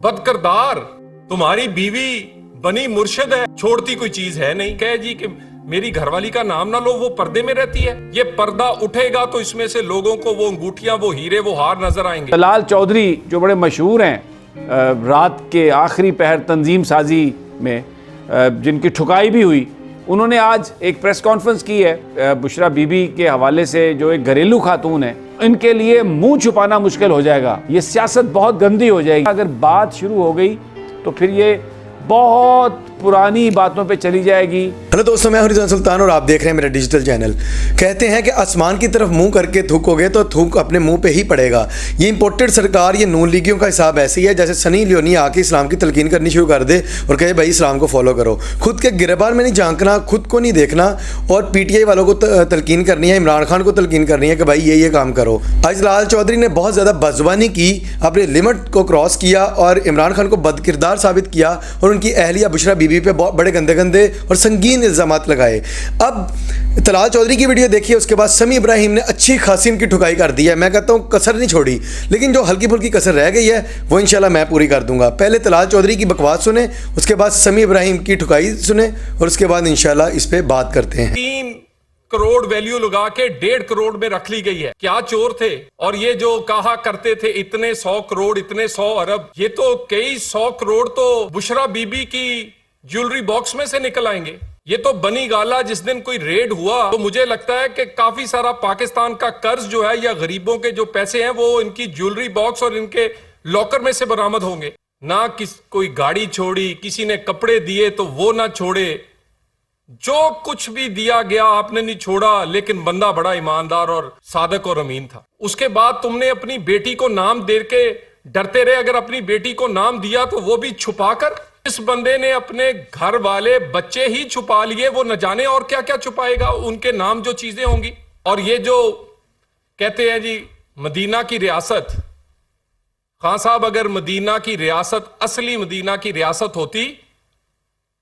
बदकिरदार तुम्हारी बीवी बनी मुर्शिद है, छोड़ती कोई चीज है नहीं। कहे जी कि मेरी घरवाली का नाम ना लो, वो पर्दे में रहती है। ये पर्दा उठेगा तो इसमें से लोगों को वो अंगूठियां, वो हीरे, वो हार नजर आएंगे। तलाल चौधरी जो बड़े मशहूर हैं, रात के आखिरी पहर तंजीम साजी में जिनकी ठुकाई भी हुई, उन्होंने आज एक प्रेस कॉन्फ्रेंस की है बुशरा बीबी के हवाले से, जो एक घरेलू खातून है। इनके लिए मुंह छुपाना मुश्किल हो जाएगा, ये सियासत बहुत गंदी हो जाएगी। अगर बात शुरू हो गई तो फिर ये बहुत पुरानी बातों पे चली जाएगी। हेलो दोस्तों, मैं रिजवान सुल्तान और आप देख रहे हैं मेरा डिजिटल चैनल। कहते हैं कि आसमान की तरफ मुंह करके थूकोगे तो थूक अपने मुंह पे ही पड़ेगा। ये इंपोर्टेड सरकार, ये नून लीगियों का हिसाब ऐसे ही है जैसे सनी लियोनी आके इस्लाम की तलकीन करनी शुरू कर दे और कहे भाई इस्लाम को फॉलो करो। खुद के गिरबान में नहीं झांकना, खुद को नहीं देखना, और पीटीआई वालों को तलकीन करनी है, इमरान खान को तलकीन करनी है कि भाई ये काम करो। आज तलाल चौधरी ने बहुत ज़्यादा बदजुबानी की, अपने लिमिट को क्रॉस किया और इमरान खान को बदकिरदार साबित किया और उनकी अहलिया बुशरा बीबी पे बहुत बड़े गंदे गंदे और संगीन इल्ज़ामात लगाए। अब तलाल चौधरी की वीडियो देखिए, उसके बाद समी इब्राहिम ने अच्छी खासी इनकी ठुकाई कर दी है। मैं कहता हूँ कसर नहीं छोड़ी, लेकिन जो हल्की फुल्की कसर रह गई है वो इंशाल्लाह मैं पूरी कर दूंगा। पहले तलाल चौधरी की बकवास सुने, उसके बाद समी इब्राहिम की ठुकाई सुने और उसके बाद इंशाल्लाह इस पे बात करते हैं। 3 करोड़ वैल्यू लगा के 1.5 करोड़ में रख ली गई है। क्या चोर थे? और ये जो कहा करते थे इतने 100 करोड़, इतने 100 अरब, ये तो कई 100 करोड़ तो बुशरा बीबी की ज्वेलरी बॉक्स में से निकल आएंगे। ये तो बनी गाला जिस दिन कोई रेड हुआ तो मुझे लगता है कि काफी सारा पाकिस्तान का कर्ज जो है या गरीबों के जो पैसे हैं वो इनकी ज्वेलरी बॉक्स और इनके लॉकर में से बरामद होंगे। ना कोई गाड़ी छोड़ी, किसी ने कपड़े दिए तो वो ना छोड़े, जो कुछ भी दिया गया आपने नहीं छोड़ा। लेकिन बंदा बड़ा ईमानदार और सादक और अमीन था। उसके बाद तुमने अपनी बेटी को नाम दे के डरते रहे। अगर अपनी बेटी को नाम दिया तो वो भी छुपा कर। इस बंदे ने अपने घर वाले बच्चे ही छुपा लिए, वो न जाने और क्या क्या छुपाएगा, उनके नाम जो चीजें होंगी। और ये जो कहते हैं जी मदीना की रियासत, खान साहब अगर मदीना की रियासत असली मदीना की रियासत होती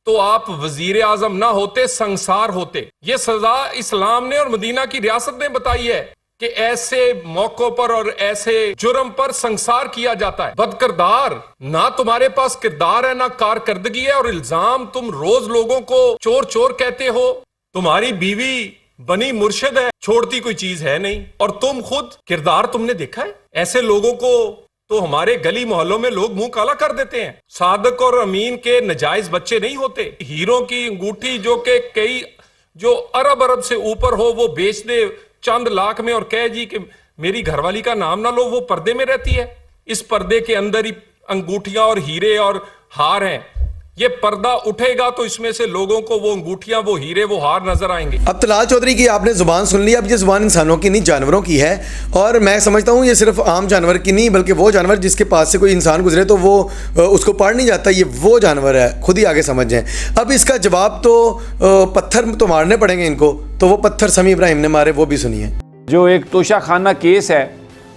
तो आप वजीर आजम ना होते, संसार होते। ये सजा इस्लाम ने और मदीना की रियासत ने बताई है कि ऐसे मौकों पर और ऐसे जुर्म पर संसार किया जाता है। बदकिरदार, ना तुम्हारे पास किरदार है ना कारकर्दगी है, और इल्जाम तुम रोज लोगों को चोर चोर कहते हो। तुम्हारी बीवी बनी मुर्शिद है, छोड़ती कोई चीज है नहीं, और तुम खुद किरदार तुमने देखा है। ऐसे लोगों को तो हमारे गली मोहल्लों में लोग मुंह काला कर देते हैं। सादक और अमीन के नजायज बच्चे नहीं होते। हीरों की अंगूठी जो के कई जो अरब से ऊपर हो वो बेच दे चंद लाख में और कहे जी कि मेरी घरवाली का नाम ना लो, वो पर्दे में रहती है। इस पर्दे के अंदर ही अंगूठियां और हीरे और हार हैं। ये पर्दा उठेगा तो इसमें से लोगों को वो अंगूठियां, वो हीरे, वो हार नजर आएंगे। अब तलाल चौधरी की आपने जुबान सुन ली। अब ये जुबान इंसानों की नहीं, जानवरों की है। और मैं समझता हूँ ये सिर्फ आम जानवर की नहीं, बल्कि वो जानवर जिसके पास से कोई इंसान गुजरे तो वो उसको पढ़ नहीं जाता, ये वो जानवर है। खुद ही आगे समझ जाएं। अब इसका जवाब तो पत्थर तो मारने पड़ेंगे इनको, तो वो पत्थर समी इब्राहिम ने मारे, वो भी सुनिए। जो एक तोशा खाना केस है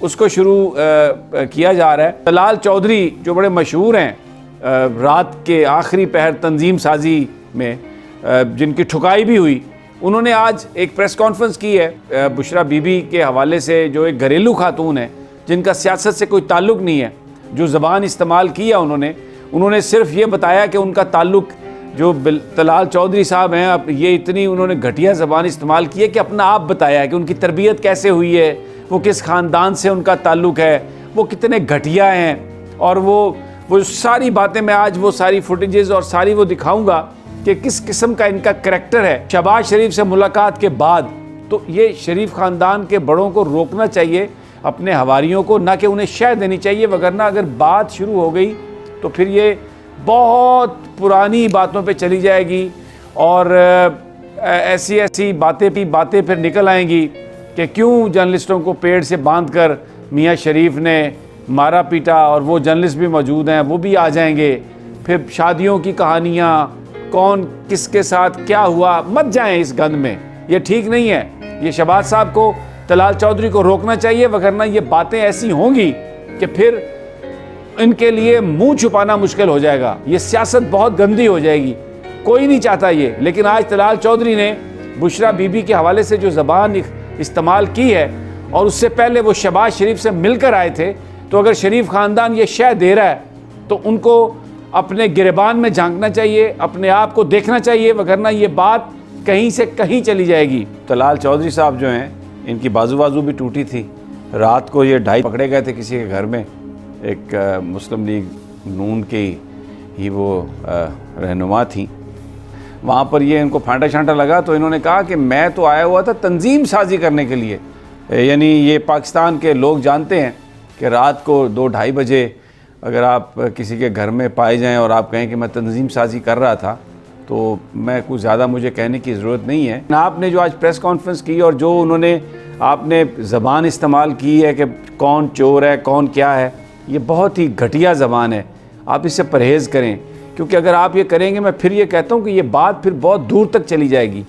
उसको शुरू किया जा रहा है। तलाल चौधरी जो बड़े मशहूर हैं, रात के आखिरी पहर तंजीम साजी में जिनकी ठुकाई भी हुई, उन्होंने आज एक प्रेस कॉन्फ्रेंस की है बुशरा बीबी के हवाले से, जो एक घरेलू खातून है जिनका सियासत से कोई ताल्लुक़ नहीं है। जो ज़बान इस्तेमाल किया उन्होंने सिर्फ ये बताया कि उनका ताल्लुक़ जो तलाल चौधरी साहब हैं, अब ये इतनी उन्होंने घटिया ज़बान इस्तेमाल की है कि अपना आप बताया कि उनकी तरबियत कैसे हुई है, वो किस ख़ानदान से उनका ताल्लुक़ है, वो कितने घटिया हैं। और वो सारी बातें मैं आज वो सारी फुटेजेस और सारी वो दिखाऊंगा कि किस किस्म का इनका करैक्टर है। शहबाज शरीफ से मुलाकात के बाद तो ये शरीफ ख़ानदान के बड़ों को रोकना चाहिए, अपने हवारियों को, ना कि उन्हें शह देनी चाहिए। वगरना अगर बात शुरू हो गई तो फिर ये बहुत पुरानी बातों पे चली जाएगी और ऐसी बातें फिर निकल आएंगी कि क्यों जर्नलिस्टों को पेड़ से बांधकर मियाँ शरीफ ने मारा पीटा, और वो जर्नलिस्ट भी मौजूद हैं, वो भी आ जाएंगे। फिर शादियों की कहानियाँ, कौन किसके साथ क्या हुआ, मत जाएं इस गंद में, ये ठीक नहीं है। ये शहबाज साहब को, तलाल चौधरी को रोकना चाहिए, वगरना ये बातें ऐसी होंगी कि फिर इनके लिए मुंह छुपाना मुश्किल हो जाएगा। ये सियासत बहुत गंदी हो जाएगी, कोई नहीं चाहता ये। लेकिन आज तलाल चौधरी ने बुशरा बीबी के हवाले से जो ज़बान इस्तेमाल की है, और उससे पहले वो शहबाज शरीफ से मिलकर आए थे, तो अगर शरीफ ख़ानदान ये शह दे रहा है तो उनको अपने गिरबान में झांकना चाहिए, अपने आप को देखना चाहिए, वगरना ये बात कहीं से कहीं चली जाएगी। तलाल चौधरी साहब जो हैं, इनकी बाजू भी टूटी थी। रात को ये 2:30 पकड़े गए थे किसी के घर में, एक मुस्लिम लीग नून के ही वो रहनुमा थी। वहाँ पर ये इनको फांटा शांटा लगा तो इन्होंने कहा कि मैं तो आया हुआ था तंजीम साजी करने के लिए। यानी ये पाकिस्तान के लोग जानते हैं कि रात को 2-2:30 बजे अगर आप किसी के घर में पाए जाएं और आप कहें कि मैं तंजीम साजी कर रहा था, तो मैं कुछ ज़्यादा मुझे कहने की ज़रूरत नहीं है। आपने जो आज प्रेस कॉन्फ्रेंस की और जो उन्होंने आपने ज़बान इस्तेमाल की है कि कौन चोर है कौन क्या है, ये बहुत ही घटिया ज़बान है। आप इससे परहेज़ करें, क्योंकि अगर आप ये करेंगे, मैं फिर ये कहता हूँ कि ये बात फिर बहुत दूर तक चली जाएगी।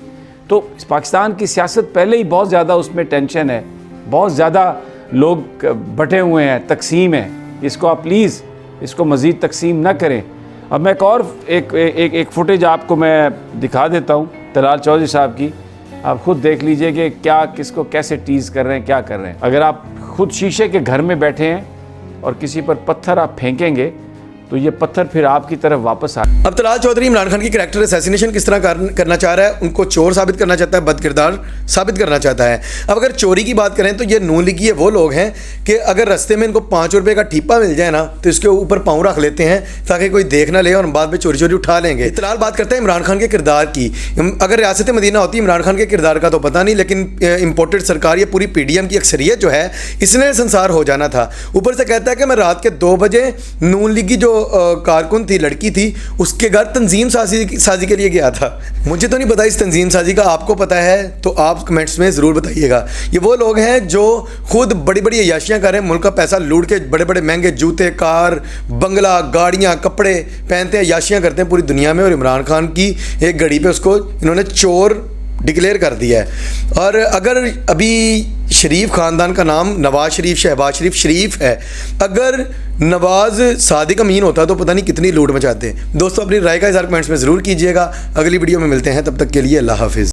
तो पाकिस्तान की सियासत पहले ही बहुत ज़्यादा उसमें टेंशन है, बहुत ज़्यादा लोग बटे हुए हैं, तकसीम है। इसको आप प्लीज़ इसको मज़ीद तकसीम ना करें। अब मैं एक और एक फुटेज आपको मैं दिखा देता हूँ तलाल चौधरी साहब की, आप खुद देख लीजिए कि क्या किसको कैसे टीज़ कर रहे हैं, क्या कर रहे हैं। अगर आप खुद शीशे के घर में बैठे हैं और किसी पर पत्थर आप फेंकेंगे तो ये पत्थर फिर आपकी तरफ वापस आ। अब तलाल चौधरी इमरान खान की कैरेक्टर असैसिनेशन किस तरह करना चाह रहा है, उनको चोर साबित करना चाहता है, बदकिरदार साबित करना चाहता है। अब अगर चोरी की बात करें तो ये नून लीगी वो लोग हैं कि अगर रास्ते में इनको 5 रुपए का ठीपा मिल जाए ना तो इसके ऊपर पाँव रख लेते हैं ताकि कोई देख ना ले और बाद में चोरी चोरी उठा लेंगे। तलाल बात करते हैं इमरान खान के किरदार की। अगर रियासत मदीना होती इमरान खान के किरदार का तो पता नहीं, लेकिन इंपोर्टेड सरकार ये पूरी PDM की अक्सरियत जो है इसने संसार हो जाना था। ऊपर से कहता है कि मैं रात के 2 बजे नून लीगी जो कारकुन थी, लड़की थी, उसके घर तंजीम साजी के लिए गया था। मुझे तो नहीं पता इस तंजीम साजी का, आपको पता है तो आप कमेंट्स में ज़रूर बताइएगा। ये वो लोग हैं जो खुद बड़ी बड़ी अय्याशियाँ कर रहे हैं, मुल्क का पैसा लूट के बड़े बड़े महंगे जूते, कार, बंगला, गाड़ियाँ, कपड़े पहनते हैं, अय्याशियाँ करते हैं पूरी दुनिया में। और इमरान खान की एक घड़ी पे उसको इन्होंने चोर डिक्लेयर कर दिया है। और अगर अभी शरीफ ख़ानदान का नाम नवाज शरीफ, शहबाज शरीफ, शरीफ है, अगर नवाज सादिक अमीन होता तो पता नहीं कितनी लूट मचाते। दोस्तों अपनी राय का इज़हार कमेंट्स में ज़रूर कीजिएगा। अगली वीडियो में मिलते हैं, तब तक के लिए अल्लाह हाफिज़।